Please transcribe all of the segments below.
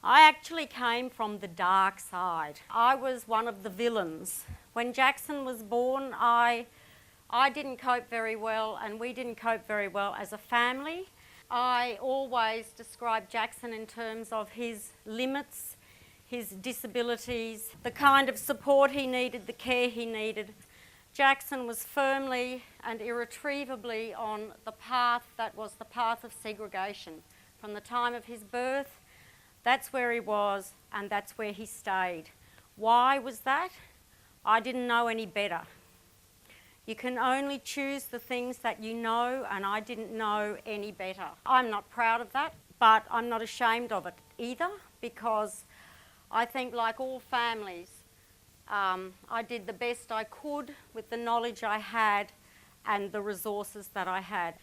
I actually came from the dark side. I was one of the villains. When Jackson was born, I didn't cope very well, and we didn't cope very well as a family. I always described Jackson in terms of his limits, his disabilities, the kind of support he needed, the care he needed. Jackson was firmly and irretrievably on the path that was the path of segregation. From the time of his birth, that's where he was, and that's where he stayed. Why was that? I didn't know any better. You can only choose the things that you know, and I didn't know any better. I'm not proud of that, but I'm not ashamed of it either, because I think, like all families, I did the best I could with the knowledge I had and the resources that I had.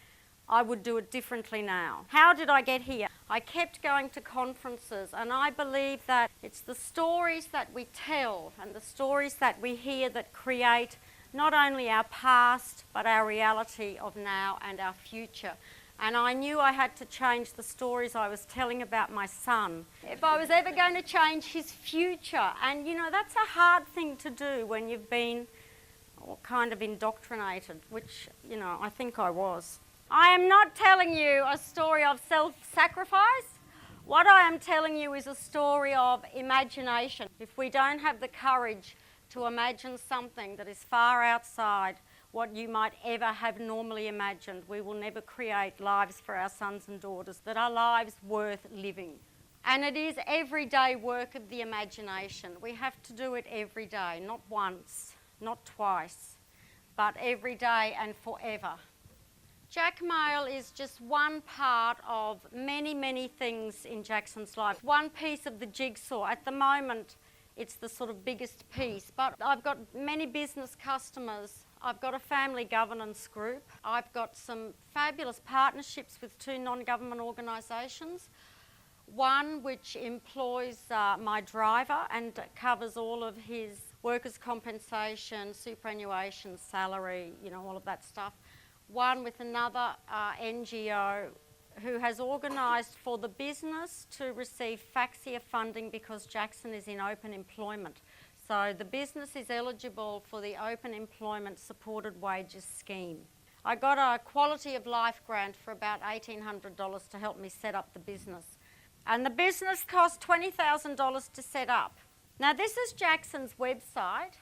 I would do it differently now. How did I get here? I kept going to conferences, and I believe that it's the stories that we tell and the stories that we hear that create not only our past, but our reality of now and our future. And I knew I had to change the stories I was telling about my son if I was ever going to change his future. And you know, that's a hard thing to do when you've been kind of indoctrinated, which, you know, I think I was. I am not telling you a story of self-sacrifice. What I am telling you is a story of imagination. If we don't have the courage to imagine something that is far outside what you might ever have normally imagined, we will never create lives for our sons and daughters that are lives worth living. And it is everyday work of the imagination. We have to do it every day, not once, not twice, but every day and forever. JACKmail is just one part of many, many things in Jackson's life. One piece of the jigsaw. At the moment, it's the sort of biggest piece, but I've got many business customers. I've got a family governance group. I've got some fabulous partnerships with two non-government organisations. One which employs my driver and covers all of his workers' compensation, superannuation, salary, you know, all of that stuff. One with another NGO who has organised for the business to receive FAXIA funding because Jackson is in open employment. So the business is eligible for the Open Employment Supported Wages Scheme. I got a quality of life grant for about $1,800 to help me set up the business. And the business cost $20,000 to set up. Now this is Jackson's website.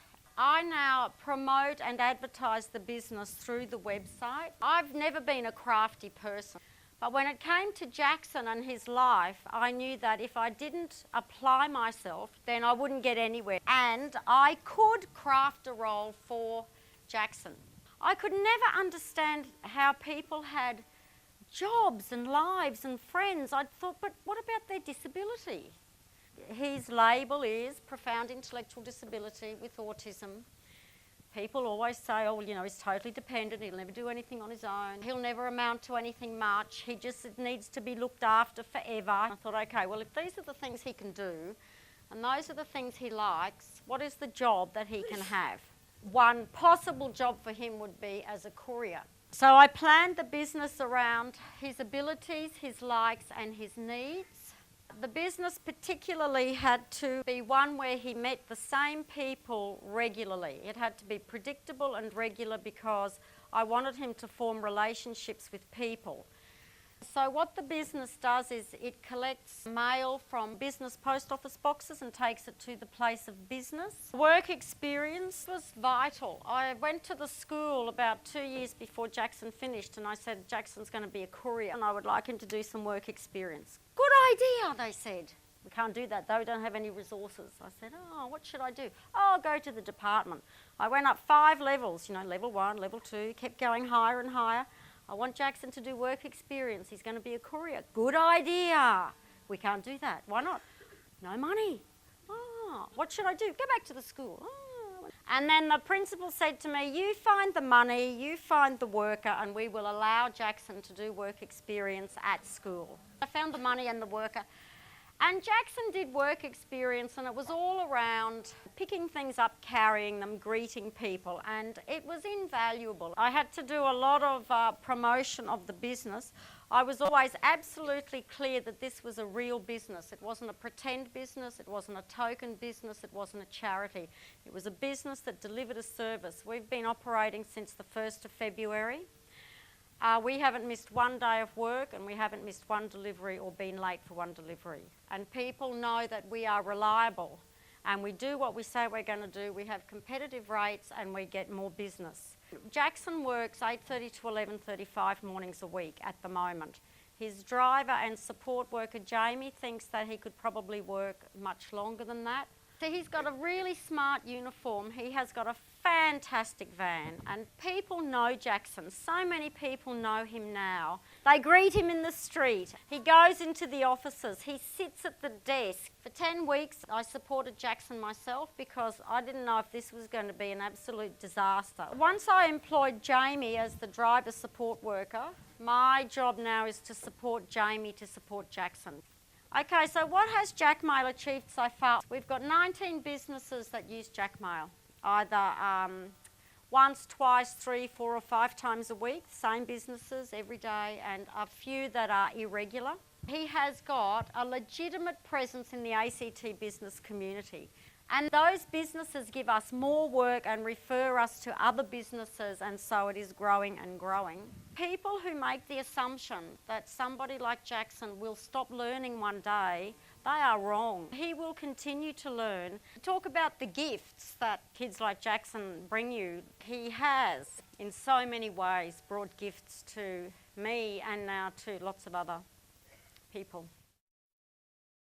I now promote and advertise the business through the website. I've never been a crafty person, but when it came to Jackson and his life, I knew that if I didn't apply myself, then I wouldn't get anywhere. And I could craft a role for Jackson. I could never understand how people had jobs and lives and friends. I thought, but what about their disability? His label is profound intellectual disability with autism. People always say, oh, well, you know, he's totally dependent, he'll never do anything on his own, he'll never amount to anything much, he just needs to be looked after forever. I thought, okay, well, if these are the things he can do, and those are the things he likes, what is the job that he can have? One possible job for him would be as a courier. So I planned the business around his abilities, his likes, and his needs. The business particularly had to be one where he met the same people regularly. It had to be predictable and regular because I wanted him to form relationships with people. So what the business does is it collects mail from business post office boxes and takes it to the place of business. Work experience was vital. I went to the school about 2 years before Jackson finished, and I said, Jackson's going to be a courier and I would like him to do some work experience. Good idea, they said. We can't do that though, we don't have any resources. I said, oh, what should I do? Oh, I'll go to the department. I went up 5 levels, you know, level 1, level 2, kept going higher and higher. I want Jackson to do work experience. He's going to be a courier. Good idea. We can't do that. Why not? No money. Oh, what should I do? Go back to the school. Oh. And then the principal said to me, you find the money, you find the worker, and we will allow Jackson to do work experience at school. I found the money and the worker. And Jackson did work experience, and it was all around picking things up, carrying them, greeting people, and it was invaluable. I had to do a lot of promotion of the business. I was always absolutely clear that this was a real business. It wasn't a pretend business, it wasn't a token business, it wasn't a charity. It was a business that delivered a service. We've been operating since the 1st of February. We haven't missed one day of work, and we haven't missed one delivery or been late for one delivery. And people know that we are reliable and we do what we say we're going to do. We have competitive rates and we get more business. Jackson works 8:30 to 11:35 mornings a week at the moment. His driver and support worker Jamie thinks that he could probably work much longer than that. So he's got a really smart uniform. He has got a fantastic van, and people know Jackson. So many people know him now. They greet him in the street. He goes into the offices. He sits at the desk. For 10 weeks, I supported Jackson myself because I didn't know if this was going to be an absolute disaster. Once I employed Jamie as the driver support worker, my job now is to support Jamie to support Jackson. Okay, so what has JACKmail achieved so far? We've got 19 businesses that use JACKmail, either once, twice, 3, 4 or 5 times a week, same businesses every day, and a few that are irregular. He has got a legitimate presence in the ACT business community. And those businesses give us more work and refer us to other businesses, and so it is growing and growing. People who make the assumption that somebody like Jackson will stop learning one day, they are wrong. He will continue to learn. Talk about the gifts that kids like Jackson bring you. He has, in so many ways, brought gifts to me and now to lots of other people.